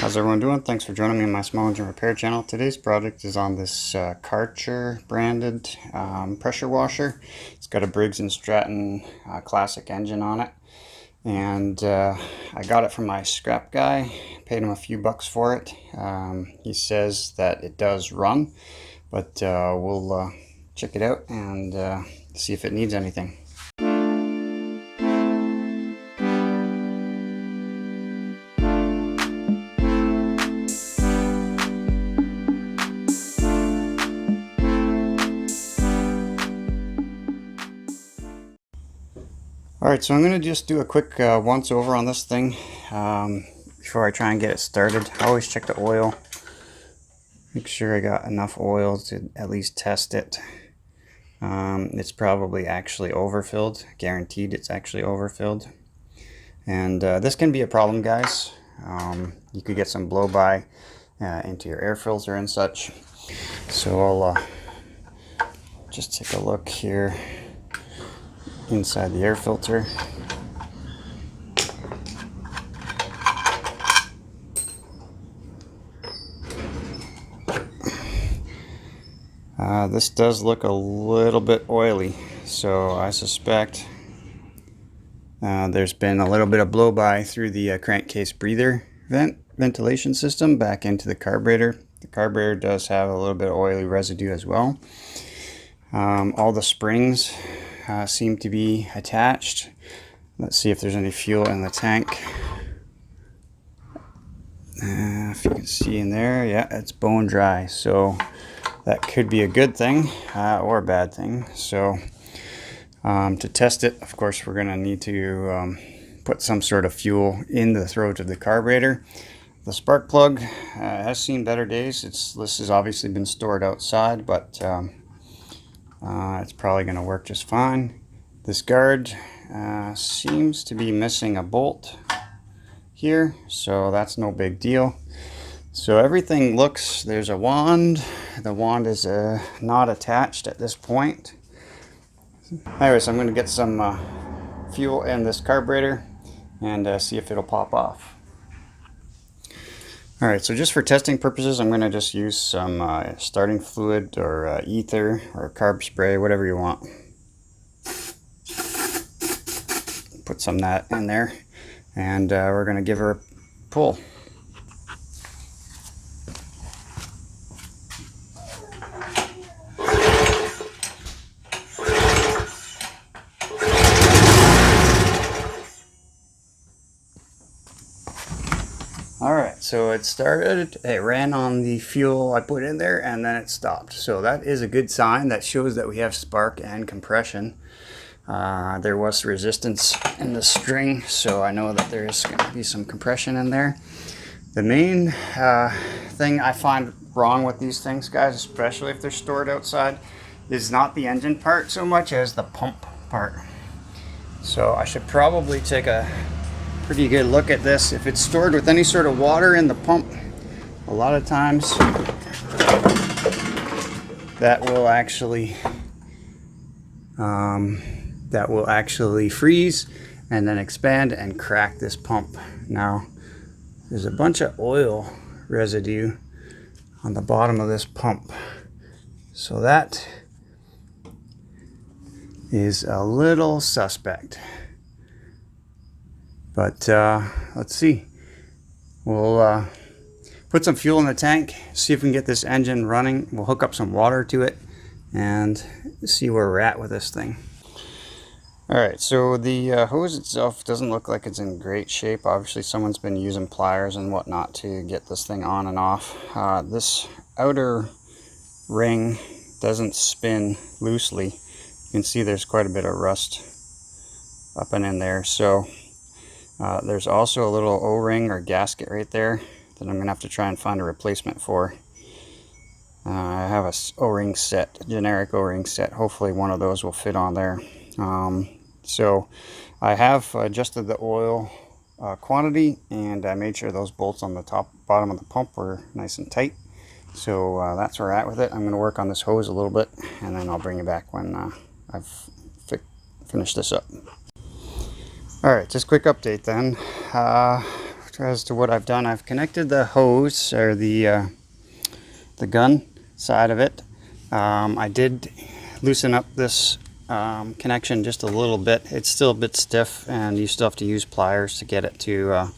How's everyone doing? Thanks for joining me on my small engine repair channel. Today's project is on this Karcher branded pressure washer. It's got a Briggs & Stratton classic engine on it, and I got it from my scrap guy. Paid him a few bucks for it. He says that it does run, but we'll check it out and see if it needs anything. Alright, so I'm going to just do a quick once over on this thing before I try and get it started. I always check the oil, make sure I got enough oil to at least test it. It's probably actually overfilled, guaranteed it's actually overfilled. And this can be a problem, guys. You could get some blow-by into your air filter and such. So I'll just take a look here inside the air filter. This does look a little bit oily, so I suspect there's been a little bit of blow-by through the crankcase breather ventilation system back into the carburetor. The carburetor does have a little bit of oily residue as well. All the springs seem to be attached. Let's see if there's any fuel in the tank. If you can see in there, yeah, it's bone dry, so that could be a good thing or a bad thing. So to test it, of course, we're going to need to put some sort of fuel in the throat of the carburetor. The spark plug has seen better days. This has obviously been stored outside, but it's probably going to work just fine. This guard seems to be missing a bolt here, so that's no big deal. So everything looks, there's a wand. The wand is not attached at this point. Anyways, I'm going to get some fuel in this carburetor and see if it'll pop off. Alright, so just for testing purposes, I'm going to just use some starting fluid or ether or carb spray, whatever you want. Put some of that in there, and we're going to give her a pull. Alright, so it started, it ran on the fuel I put in there, and then it stopped. So that is a good sign. That shows that we have spark and compression. There was resistance in the string, so I know that there is going to be some compression in there. The main thing I find wrong with these things, guys, especially if they're stored outside, is not the engine part so much as the pump part. So I should probably take a pretty good look at this. If it's stored with any sort of water in the pump, a lot of times that will actually freeze and then expand and crack this pump. Now there's a bunch of oil residue on the bottom of this pump, so that is a little suspect. But let's see. We'll put some fuel in the tank, see if we can get this engine running. We'll hook up some water to it and see where we're at with this thing. Alright, so the hose itself doesn't look like it's in great shape. Obviously someone's been using pliers and whatnot to get this thing on and off. This outer ring doesn't spin loosely. You can see there's quite a bit of rust up and in there. So there's also a little O-ring or gasket right there that I'm going to have to try and find a replacement for. I have a O-ring set, a generic O-ring set. Hopefully one of those will fit on there. So I have adjusted the oil quantity, and I made sure those bolts on the bottom of the pump were nice and tight. So that's where we're at with it. I'm going to work on this hose a little bit, and then I'll bring you back when I've finished this up. Alright, just quick update then. as to what I've done. I've connected the hose, or the gun side of it. I did loosen up this connection just a little bit. It's still a bit stiff, and you still have to use pliers to get it to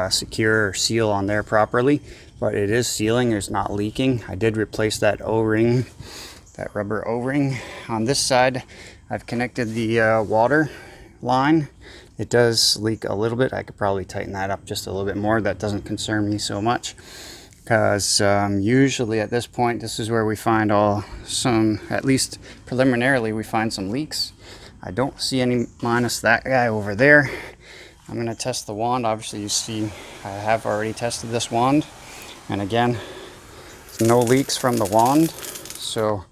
secure or seal on there properly. But it is sealing, it's not leaking. I did replace that O-ring, that rubber O-ring. On this side, I've connected the water line. It does leak a little bit. I could probably tighten that up just a little bit more. That doesn't concern me so much, because usually at this point, this is where we find at least preliminarily, we find some leaks. I don't see any, minus that guy over there. I'm going to test the wand. Obviously, you see I have already tested this wand, and again, no leaks from the wand. So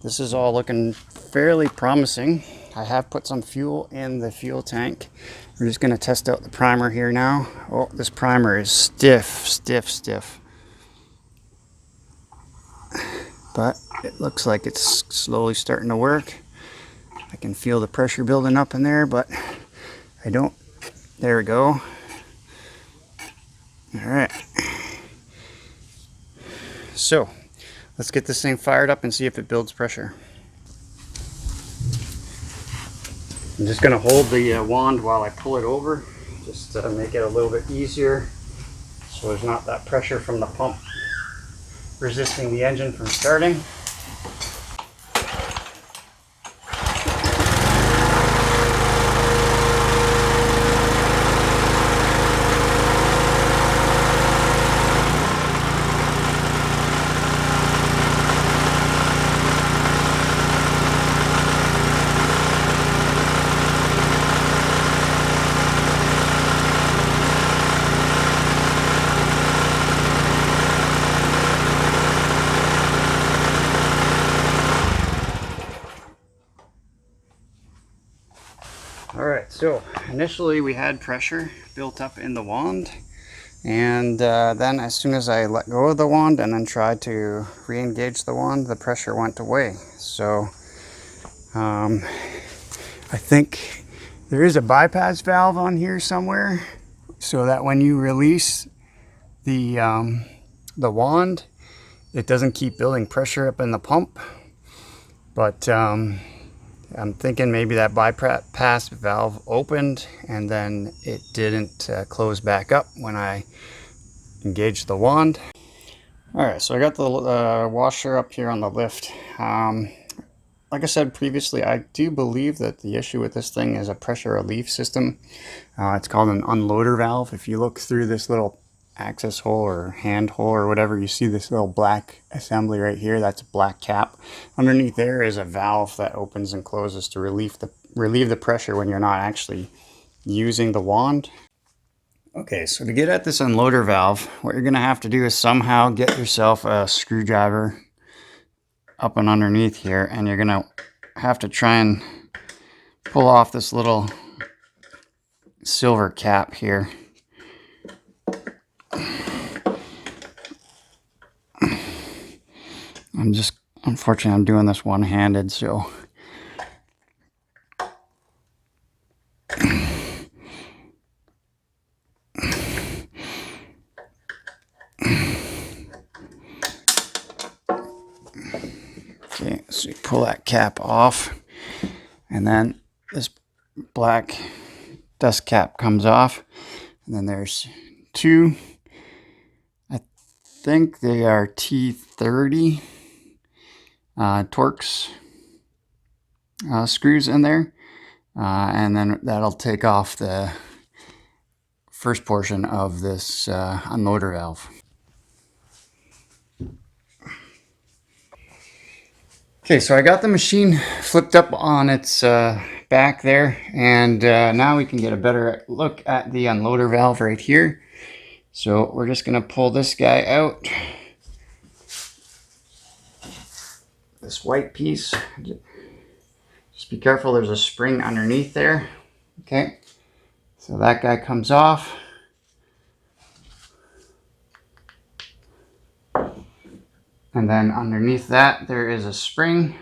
this is all looking fairly promising. I have put some fuel in the fuel tank. We're just going to test out the primer here now. Oh, this primer is stiff. But it looks like it's slowly starting to work. I can feel the pressure building up in there, but I don't. There we go. All right. So let's get this thing fired up and see if it builds pressure. I'm just going to hold the wand while I pull it over, just to make it a little bit easier, so there's not that pressure from the pump resisting the engine from starting. Alright, so initially we had pressure built up in the wand, and then as soon as I let go of the wand and then tried to re-engage the wand, the pressure went away. So I think there is a bypass valve on here somewhere, so that when you release the wand, it doesn't keep building pressure up in the pump. But I'm thinking maybe that bypass valve opened and then it didn't close back up when I engaged the wand. Alright, so I got the washer up here on the lift. Like I said previously, I do believe that the issue with this thing is a pressure relief system. It's called an unloader valve. If you look through this little access hole or hand hole or whatever, you see this little black assembly right here. That's a black cap. Underneath there is a valve that opens and closes to relieve the pressure when you're not actually using the wand. Okay, so to get at this unloader valve, what you're going to have to do is somehow get yourself a screwdriver up and underneath here, and you're going to have to try and pull off this little silver cap here. Unfortunately, I'm doing this one-handed, so. Okay, so you pull that cap off, and then this black dust cap comes off, and then there's two, I think they are T30 Torx screws in there, and then that'll take off the first portion of this unloader valve. Okay, so I got the machine flipped up on its back there, and now we can get a better look at the unloader valve right here. So we're just going to pull this guy out. This white piece. Just be careful, there's a spring underneath there. Okay, so that guy comes off. And then underneath that, there is a spring.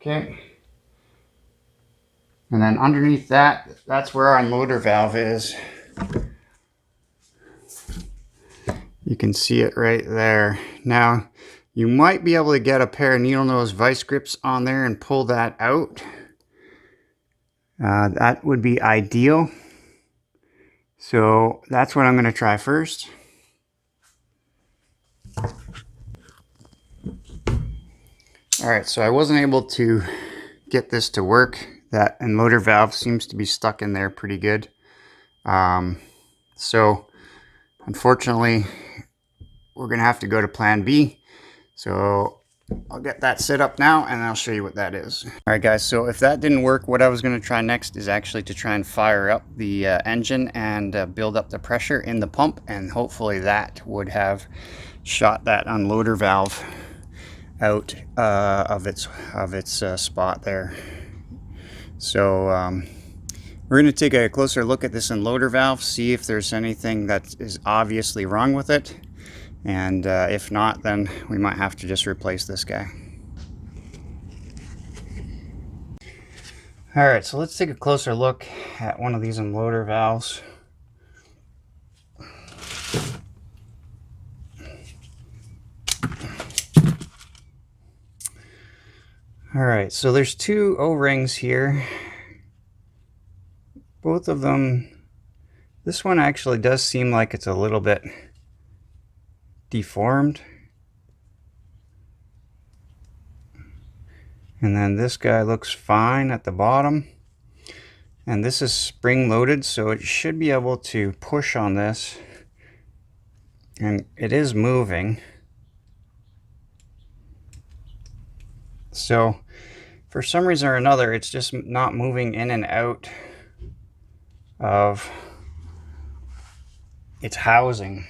Okay. And then underneath that, that's where our unloader valve is. You can see it right there. Now, you might be able to get a pair of needle nose vice grips on there and pull that out. That would be ideal. So that's what I'm going to try first. Alright, so I wasn't able to get this to work. That unloader valve seems to be stuck in there pretty good. So unfortunately, we're going to have to go to plan B. So I'll get that set up now and I'll show you what that is. Alright guys, so if that didn't work, what I was going to try next is actually to try and fire up the engine and build up the pressure in the pump, and hopefully that would have shot that unloader valve out of its spot there. So we're going to take a closer look at this unloader valve, see if there's anything that is obviously wrong with it, and if not, then we might have to just replace this guy. Alright, so let's take a closer look at one of these unloader valves. Alright, so there's two O-rings here. Both of them, this one actually does seem like it's a little bit deformed. And then this guy looks fine at the bottom. And this is spring loaded, so it should be able to push on this. And it is moving. So for some reason or another, it's just not moving in and out of its housing.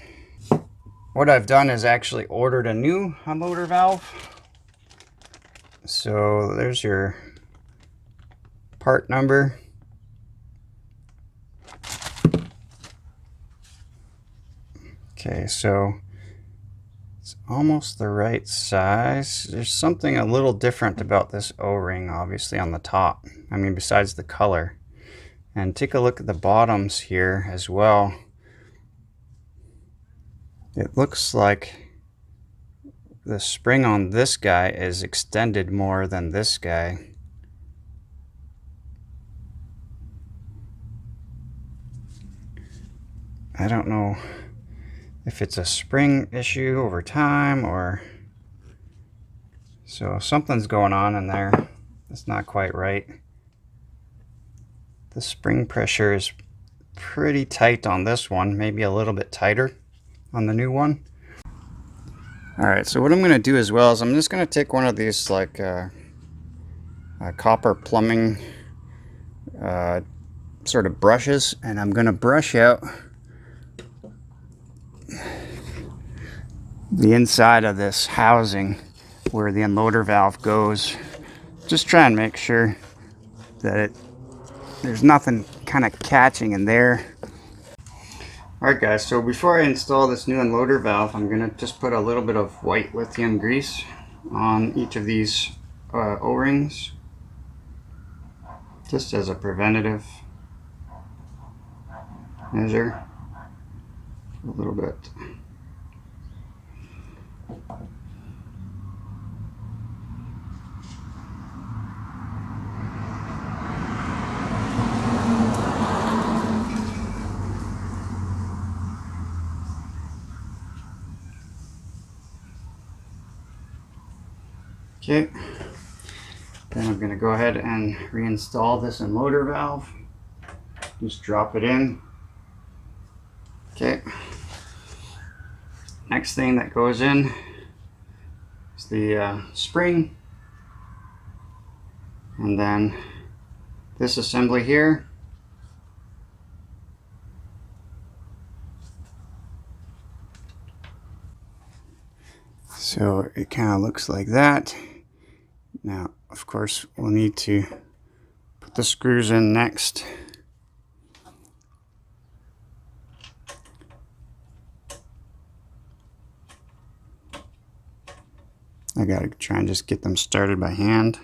What I've done is actually ordered a new unloader valve. So there's your part number. Okay, so it's almost the right size. There's something a little different about this O-ring, obviously, on the top. I mean, besides the color. And take a look at the bottoms here as well. It looks like the spring on this guy is extended more than this guy. I don't know if it's a spring issue over time or... So something's going on in there. It's not quite right. The spring pressure is pretty tight on this one, maybe a little bit tighter on the new one. Alright, so what I'm going to do as well is I'm just going to take one of these like copper plumbing sort of brushes, and I'm going to brush out the inside of this housing where the unloader valve goes. Just try and make sure that there's nothing kind of catching in there. Alright guys, so before I install this new unloader valve, I'm going to just put a little bit of white lithium grease on each of these O-rings, just as a preventative measure. A little bit. Okay, then I'm going to go ahead and reinstall this unloader valve. Just drop it in. Okay, next thing that goes in is the spring, and then this assembly here. So it kind of looks like that. Now, of course, we'll need to put the screws in next. I gotta try and just get them started by hand.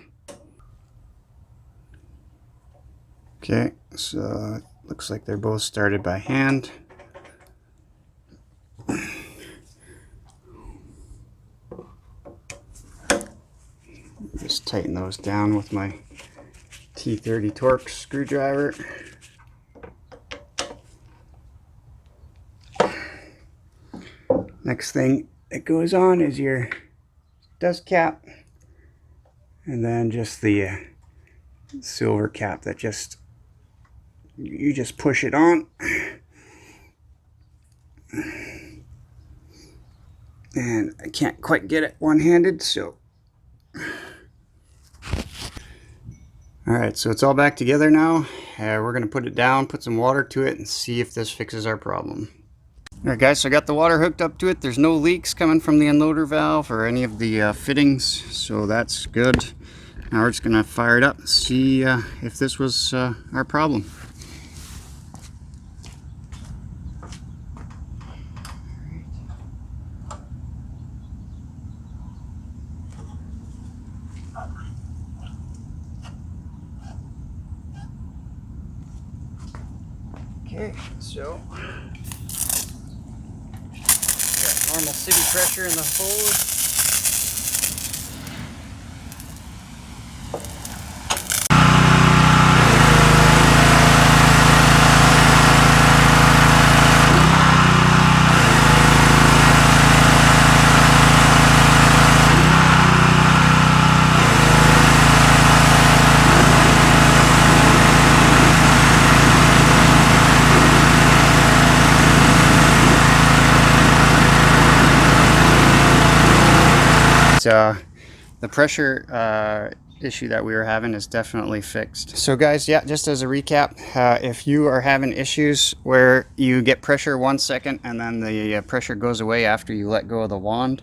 Okay, so it looks like they're both started by hand. Just tighten those down with my T30 Torx screwdriver. Next thing that goes on is your dust cap, and then just the silver cap that you just push it on, and I can't quite get it one-handed, so alright, so it's all back together now. We're going to put it down, put some water to it, and see if this fixes our problem. Alright guys, so I got the water hooked up to it. There's no leaks coming from the unloader valve or any of the fittings, so that's good. Now we're just going to fire it up and see if this was our problem. Okay, so got normal city pressure in the hose. The pressure issue that we were having is definitely fixed. So guys, yeah, just as a recap, if you are having issues where you get pressure 1 second and then the pressure goes away after you let go of the wand,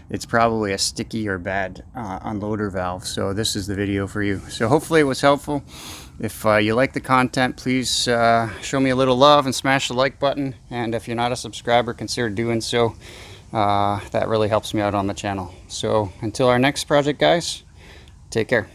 it's probably a sticky or bad unloader valve. So this is the video for you. So hopefully it was helpful. If you like the content, please show me a little love and smash the like button. And if you're not a subscriber, consider doing so. That really helps me out on the channel. So until our next project, guys, take care.